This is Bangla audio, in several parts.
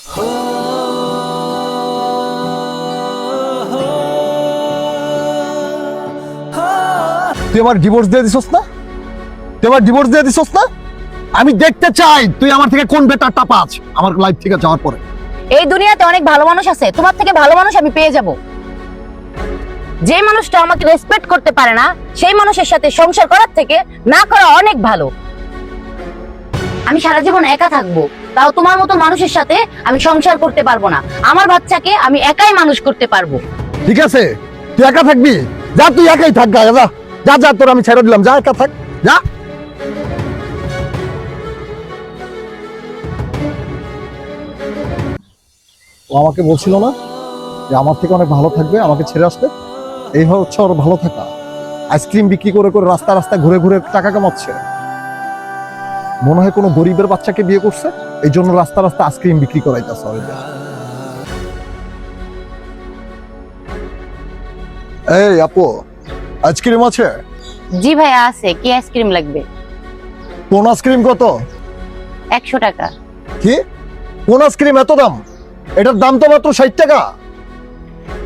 তুই আমার ডিভোর্স দিয়ে দিছস না? তুই আমার ডিভোর্স দিয়ে দিছস না? আমি দেখতে চাই তুই আমার থেকে কোন বেটারটা পাস আমার লাইফ থেকে যাওয়ার পরে। এই দুনিয়াতে অনেক ভালো মানুষ আছে, তোমার থেকে ভালো মানুষ আমি পেয়ে যাব। যে মানুষটা আমাকে রেসপেক্ট করতে পারে না সেই মানুষের সাথে সংসার করার থেকে না করা অনেক ভালো। আমি সারা জীবন একা থাকবো, তাও তোমার মতো মানুষের সাথে আমি সংসার করতে পারবো না। আমার বাচ্চাকে আমি একাই মানুষ করতে পারবো। ঠিক আছে, তুই একা থাকবি, যা তুই একাই থাক, যা যা যা, তোর আমি ছেড়ে দিলাম, যা একা থাক, যা। ও আমাকে বলছিল না যে আমার থেকে অনেক ভালো থাকবে, আমাকে ছেড়ে আসতে? এই হচ্ছে ওর ভালো থাকা। আইসক্রিম বিক্রি করে করে রাস্তা রাস্তা ঘুরে ঘুরে টাকা কামাচ্ছে। মনে হয় কোনো গরিবের বাচ্চাকে বিয়ে করছে, এই জন্য রাস্তা রাস্তা আইসক্রিম বিক্রি করাইতেছে। এই আপু, আইসক্রিম আছে? জি ভাইয়া আছে। কি আইসক্রিম লাগবে? কোন আইসক্রিম কত? 100 টাকা। কি? কোন আইসক্রিম এত দাম? এটার দাম তো মাত্র 60 টাকা।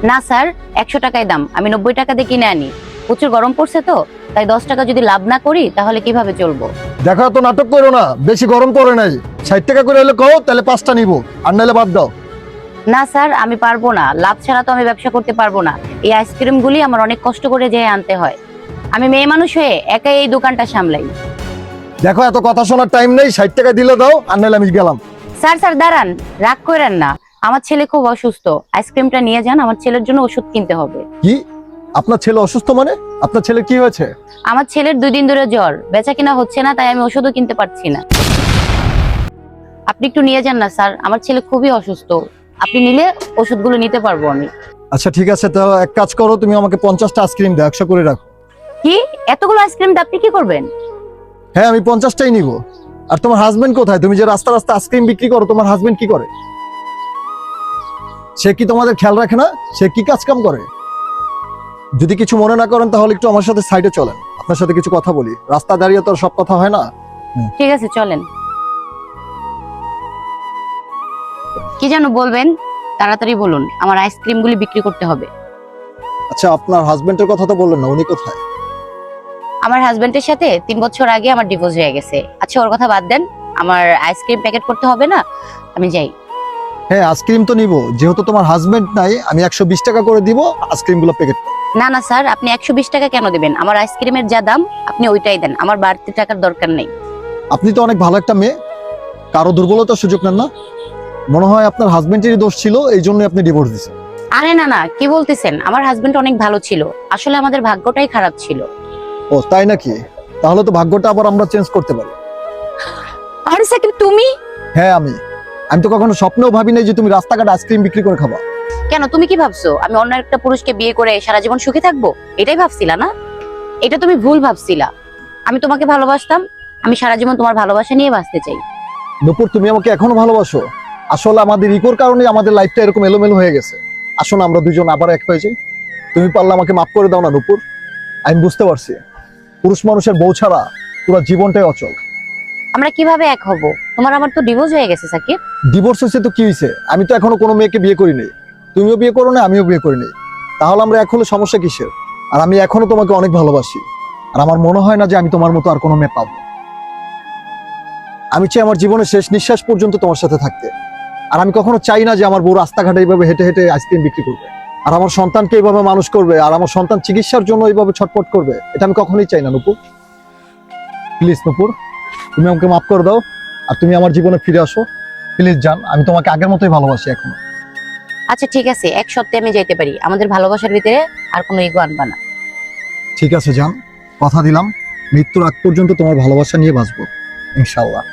না স্যার, 100 টাকাই দাম। আমি 90 টাকা দিয়ে কিনে আনি। প্রচুর গরম পড়ছে তো, তাই 10 টাকা যদি লাভ না করি তাহলে কিভাবে চলবো? দেখো, এত নাটক করো না, বেশি গরম পড়ে নাই। 60 টাকা করে হলে কও, তাহলে 5টা নিব, আর নাহলে বাদ দাও। না স্যার, আমি পারবো না। লাভ ছাড়া তো আমি ব্যবসা করতে পারবো না। এই আইসক্রিম গুলি আমার অনেক কষ্ট করে যেয়ে আনতে হয়। আমি মেয়ে মানুষ হয়ে একাই এই দোকানটা সামলাই। দেখো, এত কথা শোনার টাইম নেই, 60 টাকা দিলে দাও, আর নাহলে আমি গেলাম। স্যার দাঁড়ান, রাগ করেন না। আমার ছেলে খুব অসুস্থ, আইসক্রিমটা নিয়ে যান। আমার ছেলের জন্য ওষুধ কিনতে হবে। কি? আপনার ছেলে অসুস্থ মানে? আপনার ছেলে কি হয়েছে? আমার ছেলের 2 দিন ধরে জ্বর, বেচা কিনা হচ্ছে না, তাই আমি ওষুধও কিনতে পারছি না। আপনি একটু নিয়ে যান না স্যার, আমার ছেলে খুবই অসুস্থ। আপনি নিলে ওষুধগুলো নিতে পারবো আমি। আচ্ছা ঠিক আছে, তো এক কাজ করো, তুমি আমাকে 50টা আইসক্রিম দাও, 100 করে রাখো। কি? এতগুলো আইসক্রিম দিয়ে আপনি কি করবেন? হ্যাঁ, আমি 50টাই নিব। আর তোমার হাজবেন্ড কোথায়? তুমি যে রাস্তা রাস্তা আইসক্রিম বিক্রি করো, তোমার হাজবেন্ড কি করে? সে কি তোমাদের খেয়াল রাখে না? সে কি কাজ কাম করে? যদি কিছু মনে না করেন তাহলে একটু আমার সাথে সাইডে চলেন, আপনার সাথে কিছু কথা বলি। রাস্তা দাঁড়িয়ে তো আর সব কথা হয় না। ঠিক আছে, চলেন। কি যেন বলবেন? তাড়াতাড়ি বলুন, আমার আইসক্রিমগুলি বিক্রি করতে হবে। আচ্ছা, আপনার হাজবেন্ডের কথা তো বললেন না, উনি কোথায়? আমার হাজবেন্ডের সাথে 3 বছর আগে আমার ডিভোর্স হয়ে গেছে। আচ্ছা, ওর কথা বাদ দেন, আমার আইসক্রিম প্যাকেট করতে হবে না, আমি যাই। হ্যাঁ, আইসক্রিম তো নিব, যেহেতু তোমার হাজবেন্ড নাই, আমি 120 টাকা করে দিব আইসক্রিমগুলো প্যাকেট। না না স্যার, আপনি 120 টাকা কেন দিবেন? আমার আইসক্রিমের যা দাম আপনি ওইটাই দেন, আমার বাড়তি টাকার দরকার নেই। আপনি তো অনেক ভালো একটা মেয়ে, কারো দুর্বলতার সুযোগ নেন না। মনে হয় আপনার হাজবেন্ডেরই দোষ ছিল, এই জন্য আপনি ডিভোর্স দিয়েছেন। আরে না না, কি বলতেছেন? আমার হাজবেন্ড অনেক ভালো ছিল, আসলে আমাদের ভাগ্যটাই খারাপ ছিল। ও তাই নাকি? তাহলে তো ভাগ্যটা আবার আমরা চেঞ্জ করতে পারি। আরে সাকিব, তুমি? হ্যাঁ, আমি তো কখনো স্বপ্নেও ভাবি নাই যে তুমি রাস্তাঘাট আইসক্রিম বিক্রি করে খাবা। কেন, তুমি কি ভাবছো আমি অন্য একটা পুরুষকে বিয়ে করে সারা জীবন সুখী থাকবো? এটাই ভাবছিলা না? এটা তুমি ভুল ভাবছিলা। আমি তোমাকে ভালোবাসতাম, আমি সারা জীবন তোমার ভালোবাসা নিয়ে বাঁচতে চাই। নূপুর, তুমি আমাকে এখনো ভালোবাসো? আসলে আমাদের ইকোর কারণে আমাদের লাইফটা এরকম এলোমেলো হয়ে গেছে। আসলে আমরা দুজন আবার এক হয়ে যাই। তুমি পারলে আমাকে মাফ করে দাও না নূপুর। আমি বুঝতে পারছি পুরুষ মানুষের বউ ছাড়া পুরো জীবনটাই অচল। আমরা কিভাবে এক হব? তোমার আমার তো ডিভোর্স হয়ে গেছে সাকিব। ডিভোর্স হয়েছে তো কি হয়েছে? আমি তো এখনো কোনো মেয়েকে বিয়ে করিনি, তুমিও বিয়ে করো না, আমিও বিয়ে করিনি। তাহলে আমরা এক হলে সমস্যা কিসের? আর আমি এখনো তোমাকে অনেক ভালোবাসি, আর আমার মনে হয় না যে আমি তোমার মতো আর কোনো মেয়ে পাবো। আমি চাই আমার জীবনের শেষ নিঃশ্বাস পর্যন্ত তোমার সাথে থাকতে। আর আমি কখনো চাই না যে আমার বউ রাস্তাঘাটে এইভাবে হেঁটে হেঁটে আইসক্রিম বিক্রি করবে, আর আমার সন্তানকে এইভাবে মানুষ করবে, আর আমার সন্তান চিকিৎসার জন্য এইভাবে ছটফট করবে। এটা আমি কখনোই চাই না নূপুর। প্লিজ নূপুর, তুমি আমাকে মাফ করে দাও, আর তুমি আমার জীবনে ফিরে আসো প্লিজ। জান, আমি তোমাকে আগের মতোই ভালোবাসি এখনো। আচ্ছা ঠিক আছে, এক সপ্তাহে আমি যাইতে পারি। আমাদের ভালোবাসার ভিতরে আর কোনো ইগো আনবা না। ঠিক আছে জান, কথা দিলাম মৃত্যুর আগ পর্যন্ত তোমার ভালোবাসা নিয়ে বাঁচবো ইনশাআল্লাহ।